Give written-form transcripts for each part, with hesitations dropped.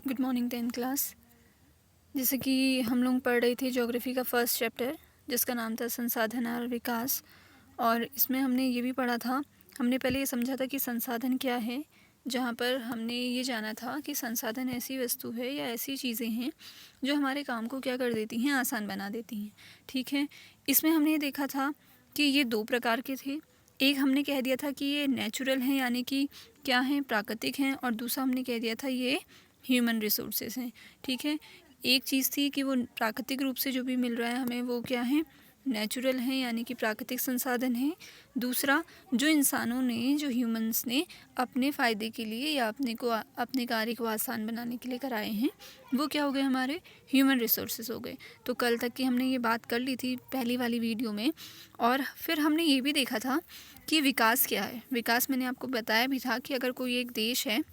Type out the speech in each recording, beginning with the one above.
Good morning 10th class. जैसे कि हम लोग पढ़ रहे थे ज्योग्राफी का फर्स्ट चैप्टर जिसका नाम था संसाधन और विकास। और इसमें हमने ये भी पढ़ा था, हमने पहले ये समझा था कि संसाधन क्या है, जहाँ पर हमने ये जाना था कि संसाधन ऐसी वस्तु है या ऐसी चीज़ें हैं जो हमारे काम को क्या कर देती हैं, आसान बना देती हैं। ठीक है, इसमें हमने ये देखा था कि ये दो प्रकार के थे। एक हमने कह दिया था कि ये नेचुरल हैं यानी कि क्या हैं, प्राकृतिक हैं, और दूसरा हमने कह दिया था ये ह्यूमन रिसोर्सेज हैं। ठीक है, एक चीज़ थी कि वो प्राकृतिक रूप से जो भी मिल रहा है हमें वो क्या है, नेचुरल हैं यानी कि प्राकृतिक संसाधन हैं। दूसरा जो इंसानों ने, जो ह्यूमंस ने अपने फ़ायदे के लिए या अपने कार्य को आसान बनाने के लिए कराए हैं, वो क्या हो गए, हमारे ह्यूमन रिसोर्सेज हो गए। तो कल तक की हमने ये बात कर ली थी पहली वाली वीडियो में। और फिर हमने ये भी देखा था कि विकास क्या है। विकास मैंने आपको बताया भी था कि अगर कोई एक देश है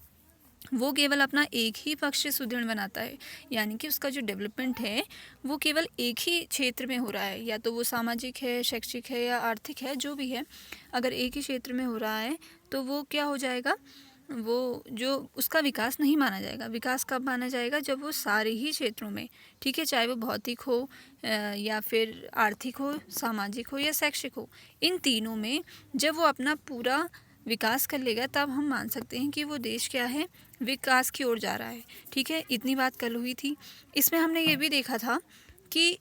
वो केवल अपना एक ही पक्ष से सुदृढ़ बनाता है, यानी कि उसका जो डेवलपमेंट है वो केवल एक ही क्षेत्र में हो रहा है, या तो वो सामाजिक है, शैक्षिक है या आर्थिक है, जो भी है, अगर एक ही क्षेत्र में हो रहा है तो वो क्या हो जाएगा, वो जो उसका विकास नहीं माना जाएगा। विकास कब माना जाएगा, जब वो सारे ही क्षेत्रों में, ठीक है, चाहे वो भौतिक हो या फिर आर्थिक हो, सामाजिक हो या शैक्षिक हो, इन तीनों में जब वो अपना पूरा विकास कर लेगा तब हम मान सकते हैं कि वो देश क्या है, विकास की ओर जा रहा है। ठीक है, इतनी बात कल हुई थी। इसमें हमने ये भी देखा था कि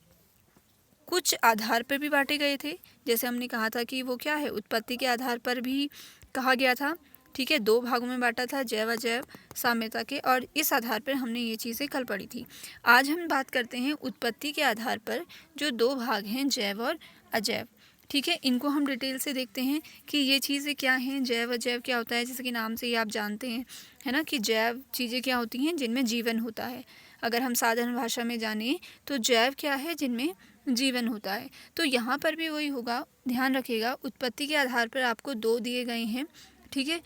कुछ आधार पर भी बांटे गए थे। जैसे हमने कहा था कि वो क्या है, उत्पत्ति के आधार पर भी कहा गया था। ठीक है, दो भागों में बांटा था, जैव अजैव साम्यता के, और इस आधार पर हमने ये चीज़ें कल पढ़ी थी। आज हम बात करते हैं उत्पत्ति के आधार पर जो दो भाग हैं, जैव और अजैव। ठीक है, इनको हम डिटेल से देखते हैं कि ये चीज़ें क्या हैं, जैव अजैव क्या होता है। जैसे कि नाम से ही आप जानते हैं, है ना, कि जैव चीज़ें क्या होती हैं, जिनमें जीवन होता है। अगर हम साधारण भाषा में जानें तो जैव क्या है, जिनमें जीवन होता है। तो यहाँ पर भी वही होगा, ध्यान रखिएगा, उत्पत्ति के आधार पर आपको दो दिए गए हैं। ठीक है,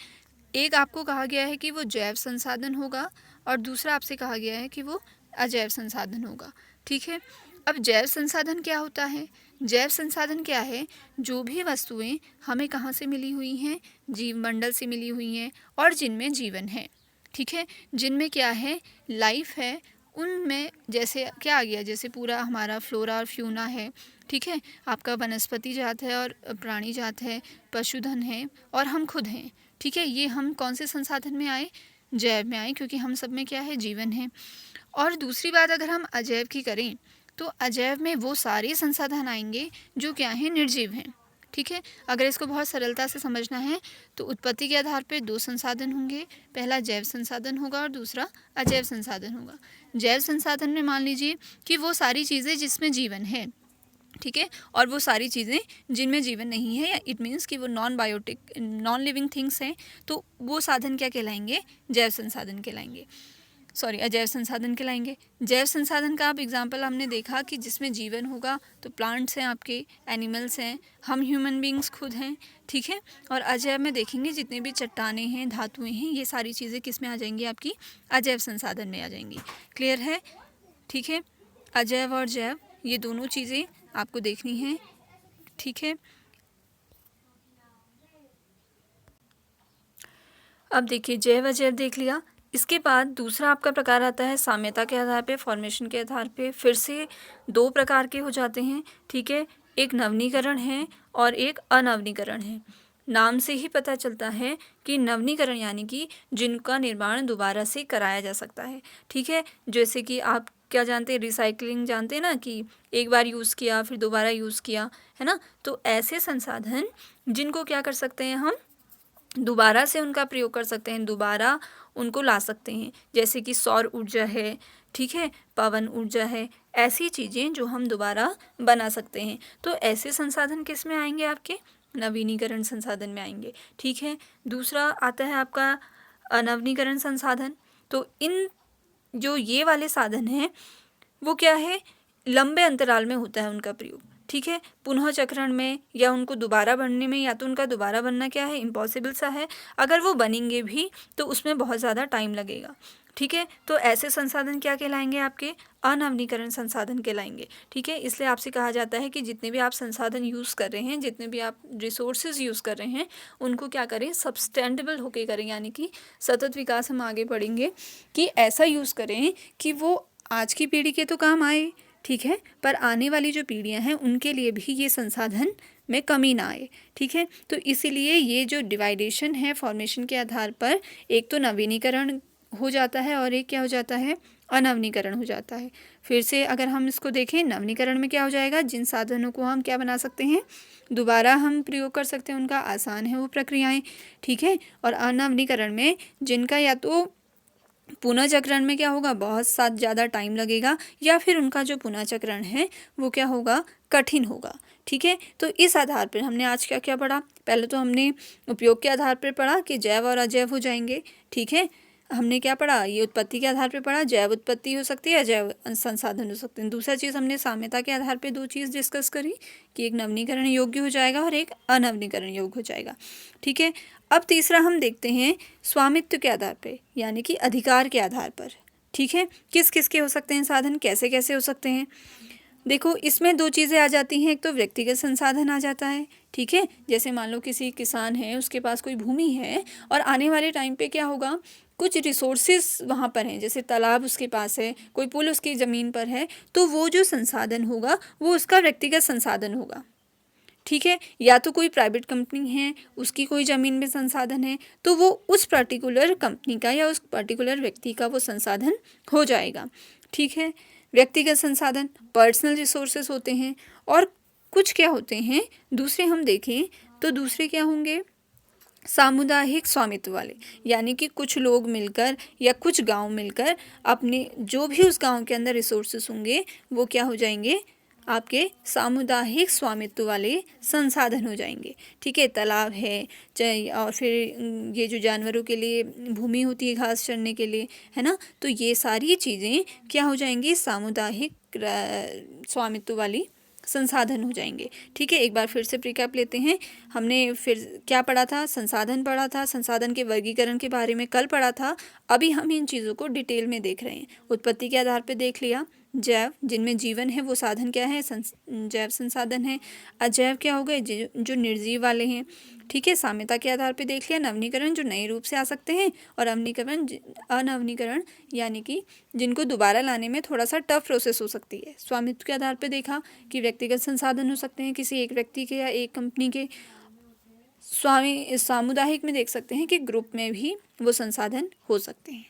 एक आपको कहा गया है कि वो जैव संसाधन होगा और दूसरा आपसे कहा गया है कि वो अजैव संसाधन होगा। ठीक है, अब जैव संसाधन क्या होता है, जैव संसाधन क्या है, जो भी वस्तुएं हमें कहाँ से मिली हुई हैं, जीवमंडल से मिली हुई हैं और जिनमें जीवन है। ठीक है, जिनमें क्या है, लाइफ है, उनमें जैसे क्या आ गया, जैसे पूरा हमारा फ्लोरा और फ्यूना है। ठीक है, आपका वनस्पति जात है और प्राणी जात है, पशुधन है और हम खुद हैं। ठीक है, ये हम कौन से संसाधन में आए, जैव में आए, क्योंकि हम सब में क्या है, जीवन है। और दूसरी बात अगर हम अजैव की करें तो अजैव में वो सारे संसाधन आएंगे जो क्या हैं, निर्जीव हैं। ठीक है, अगर इसको बहुत सरलता से समझना है तो उत्पत्ति के आधार पर दो संसाधन होंगे, पहला जैव संसाधन होगा और दूसरा अजैव संसाधन होगा। जैव संसाधन में मान लीजिए कि वो सारी चीज़ें जिसमें जीवन है, ठीक है, और वो सारी चीज़ें जिनमें जीवन नहीं है, या इट मीन्स कि वो non biotic, non living things हैं, तो वो साधन क्या कहलाएंगे, जैव संसाधन कहलाएंगे, सॉरी अजैव संसाधन कहलाएंगे। जैव संसाधन का आप एग्जाम्पल हमने देखा कि जिसमें जीवन होगा तो प्लांट्स हैं, आपके एनिमल्स हैं, हम ह्यूमन बींग्स खुद हैं। ठीक है, और अजैव में देखेंगे जितने भी चट्टानें हैं, धातुएं हैं, ये सारी चीज़ें किस में आ जाएंगी, आपकी अजैव संसाधन में आ जाएंगी। क्लियर है? ठीक है, अजैव और जैव ये दोनों चीज़ें आपको देखनी है। ठीक है, अब देखिए जैव अजैव देख लिया। इसके बाद दूसरा आपका प्रकार आता है साम्यता के आधार पे, फॉर्मेशन के आधार पे। फिर से दो प्रकार के हो जाते हैं। ठीक है, एक नवीनीकरण है और एक अनवीनीकरण है। नाम से ही पता चलता है कि नवीनीकरण यानी कि जिनका निर्माण दोबारा से कराया जा सकता है। ठीक है, जैसे कि आप क्या जानते हैं, रिसाइकलिंग जानते हैं ना, कि एक बार यूज़ किया फिर दोबारा यूज़ किया, है ना। तो ऐसे संसाधन जिनको क्या कर सकते हैं, हम दोबारा से उनका प्रयोग कर सकते हैं, दोबारा उनको ला सकते हैं, जैसे कि सौर ऊर्जा है, ठीक है, पवन ऊर्जा है, ऐसी चीज़ें जो हम दोबारा बना सकते हैं। तो ऐसे संसाधन किस में आएंगे, आपके नवीनीकरण संसाधन में आएंगे। ठीक है, दूसरा आता है आपका अनवीनीकरण संसाधन। तो इन जो ये वाले साधन हैं वो क्या है, लंबे अंतराल में होता है उनका प्रयोग। ठीक है, पुनः चक्रण में या उनको दोबारा बनने में, या तो उनका दोबारा बनना क्या है, इम्पॉसिबल सा है। अगर वो बनेंगे भी तो उसमें बहुत ज़्यादा टाइम लगेगा। ठीक है। तो ऐसे संसाधन क्या कहलाएंगे? आपके अनवनीकरण संसाधन कहलाएंगे। ठीक है, इसलिए आपसे कहा जाता है कि जितने भी आप संसाधन यूज़ कर रहे हैं, जितने भी आप रिसोर्सेज यूज़ कर रहे हैं, उनको क्या करें? सब्सटेंडेबल होके करें, यानी कि सतत विकास हम आगे पढ़ेंगे कि ऐसा यूज़ करें कि वो आज की पीढ़ी के तो काम आए, ठीक है, पर आने वाली जो पीढ़ियां हैं उनके लिए भी ये संसाधन में कमी ना आए। ठीक है, तो इसीलिए ये जो डिवाइडेशन है फॉर्मेशन के आधार पर, एक तो नवीनीकरण हो जाता है और एक क्या हो जाता है? अनवनीकरण हो जाता है। फिर से अगर हम इसको देखें, नवीनीकरण में क्या हो जाएगा? जिन साधनों को हम क्या बना सकते हैं? दोबारा हम प्रयोग कर सकते हैं, उनका आसान है वो प्रक्रियाएं। ठीक है, और अनवनीकरण में जिनका या तो पुनःचक्रण में क्या होगा? बहुत साथ ज़्यादा टाइम लगेगा, या फिर उनका जो पुनःचक्रण है वो क्या होगा? कठिन होगा। ठीक है, तो इस आधार पर हमने आज क्या क्या पढ़ा? पहले तो हमने उपयोग के आधार पर पढ़ा कि जैव और अजैव हो जाएंगे। ठीक है, हमने क्या पढ़ा? ये उत्पत्ति के आधार पर पढ़ा, जैव उत्पत्ति हो सकती है, अजैव संसाधन हो सकते हैं। दूसरा चीज़ हमने साम्यता के आधार पर दो चीज़ डिस्कस करी कि एक नवीनीकरण योग्य हो जाएगा और एक अनवनीकरण योग्य हो जाएगा। ठीक है, अब तीसरा हम देखते हैं स्वामित्व के आधार पे, यानी कि अधिकार के आधार पर। ठीक है, किस किस के हो सकते हैं साधन, कैसे कैसे हो सकते हैं? देखो, इसमें दो चीज़ें आ जाती हैं। एक तो व्यक्तिगत संसाधन आ जाता है। ठीक है, जैसे मान लो किसी किसान है, उसके पास कोई भूमि है और आने वाले टाइम पे क्या होगा? कुछ रिसोर्सेस वहाँ पर हैं, जैसे तालाब उसके पास है, कोई पुल उसकी ज़मीन पर है, तो वो जो संसाधन होगा वो उसका व्यक्तिगत संसाधन होगा। ठीक है, या तो कोई प्राइवेट कंपनी है, उसकी कोई ज़मीन में संसाधन है, तो वो उस पर्टिकुलर कंपनी का या उस पर्टिकुलर व्यक्ति का वो संसाधन हो जाएगा। ठीक है, व्यक्तिगत संसाधन पर्सनल रिसोर्सेस होते हैं। और कुछ क्या होते हैं दूसरे, हम देखें तो दूसरे क्या होंगे? सामुदायिक स्वामित्व वाले, यानी कि कुछ लोग मिलकर या कुछ गांव मिलकर अपने जो भी उस गांव के अंदर रिसोर्सेस होंगे वो क्या हो जाएंगे? आपके सामुदायिक स्वामित्व वाले संसाधन हो जाएंगे। ठीक है, तालाब है, चाहे और फिर ये जो जानवरों के लिए भूमि होती है घास चरने के लिए, है ना, तो ये सारी चीज़ें क्या हो जाएंगी? सामुदायिक स्वामित्व वाली संसाधन हो जाएंगे। ठीक है, एक बार फिर से प्रीकैप लेते हैं। हमने फिर क्या पढ़ा था? संसाधन पढ़ा था, संसाधन के वर्गीकरण के बारे में कल पढ़ा था। अभी हम इन चीज़ों को डिटेल में देख रहे हैं। उत्पत्ति के आधार पर देख लिया, जैव जिनमें जीवन है वो साधन क्या है? जैव संसाधन है। अजैव क्या हो गए? जो निर्जीव वाले हैं। ठीक है, साम्यता के आधार पे देख लिया, नवीनीकरण जो नए रूप से आ सकते हैं, और अनवनीकरण यानी कि जिनको दोबारा लाने में थोड़ा सा टफ प्रोसेस हो सकती है। स्वामित्व के आधार पे देखा कि व्यक्तिगत संसाधन हो सकते हैं किसी एक व्यक्ति के या एक कंपनी के। सामुदायिक में देख सकते हैं कि ग्रुप में भी वो संसाधन हो सकते हैं।